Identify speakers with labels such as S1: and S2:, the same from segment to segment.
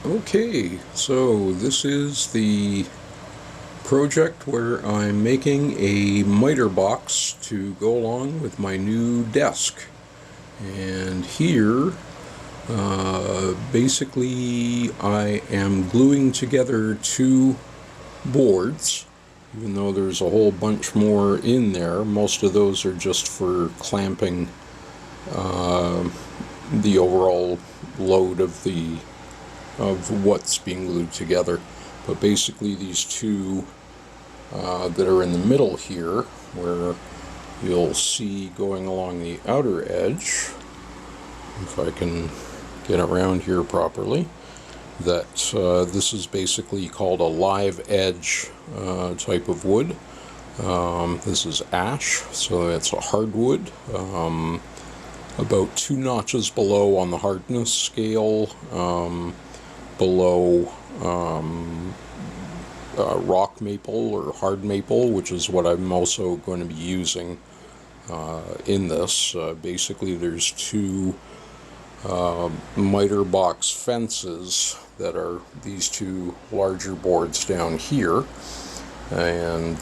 S1: Okay, so this is the project where I'm making a miter box to go along with my new desk. And here, basically, I am gluing together two boards, even though there's a whole bunch more in there. Most of those are just for clamping the overall load of what's being glued together. But basically these two that are in the middle here, where you'll see going along the outer edge, if I can get around here properly, that this is basically called a live edge type of wood. This is ash, so it's a hardwood, about 2 notches below on the hardness scale, below rock maple or hard maple, which is what I'm also going to be using in this. Basically, there's two Mitre Box fences that are these two larger boards down here, and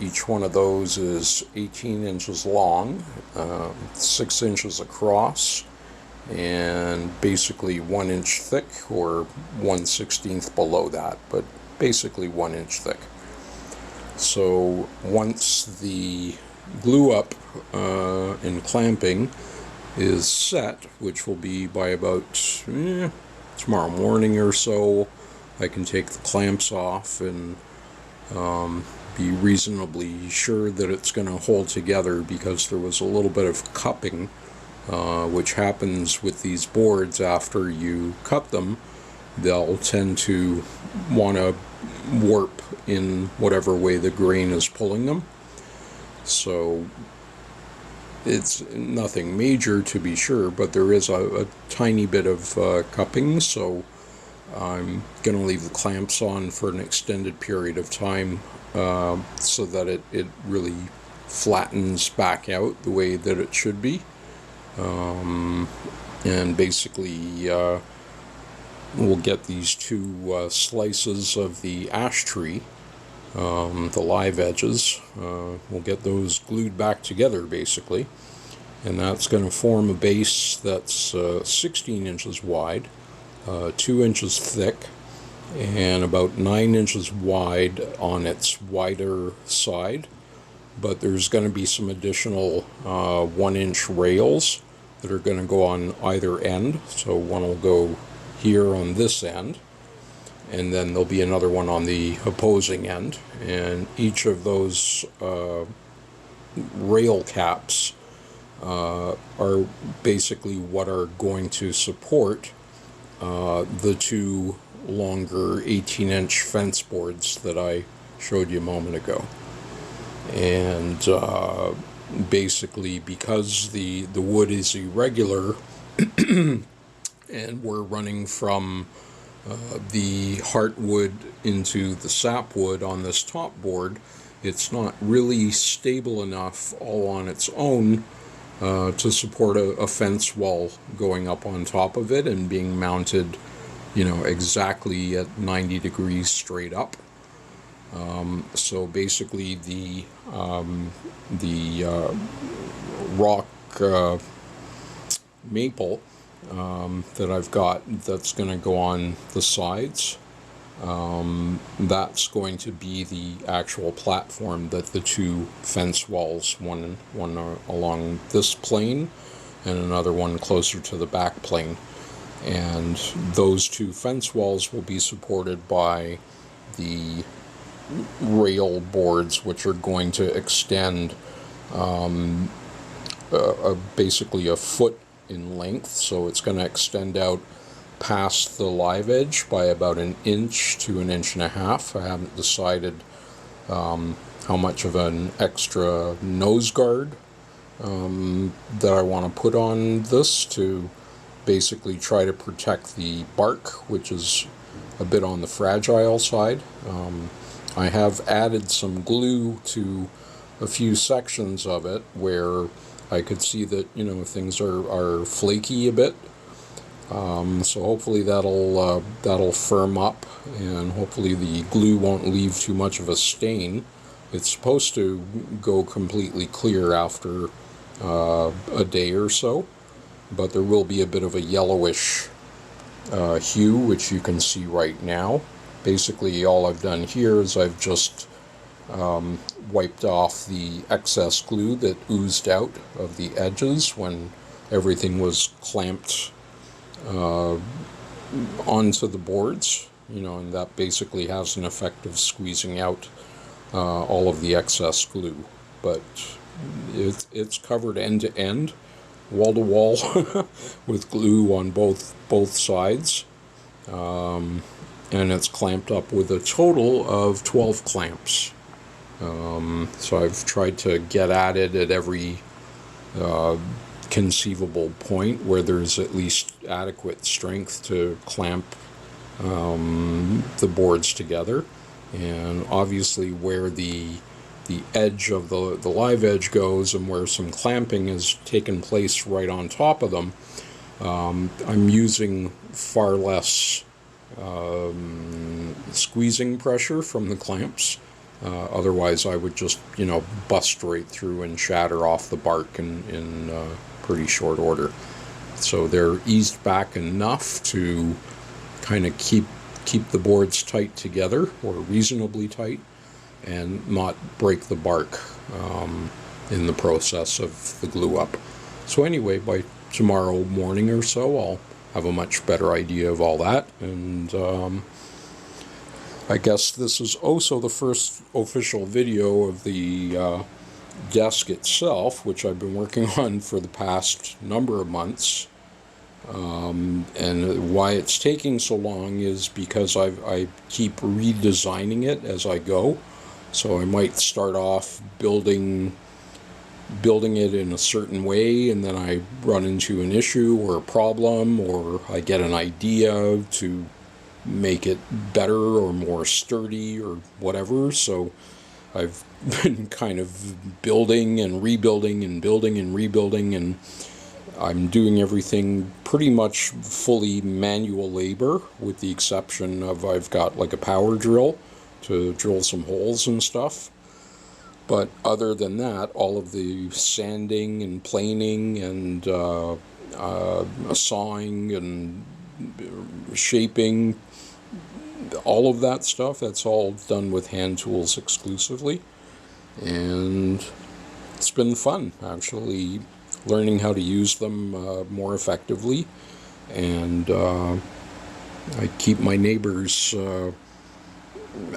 S1: each one of those is 18 inches long, 6 inches across, and basically 1 inch thick, or 1/16 below that, but basically 1 inch thick. So once the glue up and clamping is set, which will be by about tomorrow morning or so, I can take the clamps off and be reasonably sure that it's going to hold together, because there was a little bit of cupping which happens with these boards after you cut them. They'll tend to want to warp in whatever way the grain is pulling them. So it's nothing major, to be sure, but there is a tiny bit of cupping, so I'm going to leave the clamps on for an extended period of time so that it really flattens back out the way that it should be. And basically we'll get these two slices of the ash tree, the live edges, we'll get those glued back together basically, and that's going to form a base that's 16 inches wide, 2 inches thick, and about 9 inches wide on its wider side. But there's going to be some additional 1 inch rails that are going to go on either end. So one will go here on this end, and then there'll be another one on the opposing end, and each of those rail caps are basically what are going to support the two longer 18-inch fence boards that I showed you a moment ago. And basically, because the wood is irregular and we're running from the heartwood into the sapwood on this top board, it's not really stable enough all on its own to support a fence wall going up on top of it and being mounted, exactly at 90 degrees straight up. So basically the rock maple that I've got that's going to go on the sides, that's going to be the actual platform that the two fence walls, one along this plane and another one closer to the back plane, and those two fence walls will be supported by the rail boards, which are going to extend basically a foot in length. So it's going to extend out past the live edge by about 1 inch to 1.5 inches. I haven't decided how much of an extra nose guard that I want to put on this to basically try to protect the bark, which is a bit on the fragile side. I have added some glue to a few sections of it where I could see that, things are flaky a bit. So hopefully that'll firm up, and hopefully the glue won't leave too much of a stain. It's supposed to go completely clear after a day or so, but there will be a bit of a yellowish hue, which you can see right now. Basically, all I've done here is I've just wiped off the excess glue that oozed out of the edges when everything was clamped onto the boards, and that basically has an effect of squeezing out all of the excess glue. But it's covered end to end, wall to wall, with glue on both sides, and it's clamped up with a total of 12 clamps. So I've tried to get at it at every conceivable point where there's at least adequate strength to clamp the boards together, and obviously where the edge of the live edge goes and where some clamping has taken place right on top of them, I'm using far less squeezing pressure from the clamps. Otherwise I would just bust right through and shatter off the bark in pretty short order. So they're eased back enough to kind of keep the boards tight together, or reasonably tight, and not break the bark in the process of the glue up. So anyway, by tomorrow morning or so I'll have a much better idea of all that, and I guess this is also the first official video of the desk itself, which I've been working on for the past number of months. And why it's taking so long is because I keep redesigning it as I go. So I might start off building it in a certain way, and then I run into an issue or a problem, or I get an idea to make it better or more sturdy or whatever. So I've been kind of building and rebuilding and building and rebuilding, and I'm doing everything pretty much fully manual labor, with the exception of I've got like a power drill to drill some holes and stuff. But other than that, all of the sanding and planing and sawing and shaping, all of that stuff, that's all done with hand tools exclusively. And it's been fun, actually, learning how to use them more effectively. And I keep my neighbors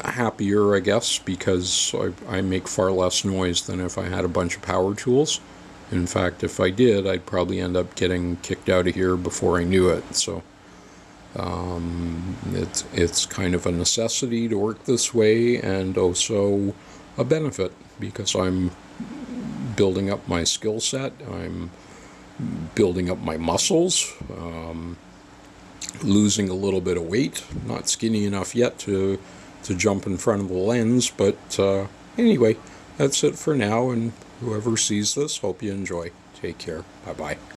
S1: happier, I guess, because I make far less noise than if I had a bunch of power tools. In fact, if I did, I'd probably end up getting kicked out of here before I knew it. So it's kind of a necessity to work this way, and also a benefit, because I'm building up my skill set, I'm building up my muscles, losing a little bit of weight, not skinny enough yet to jump in front of the lens, but anyway, that's it for now, and whoever sees this, hope you enjoy. Take care. Bye-bye.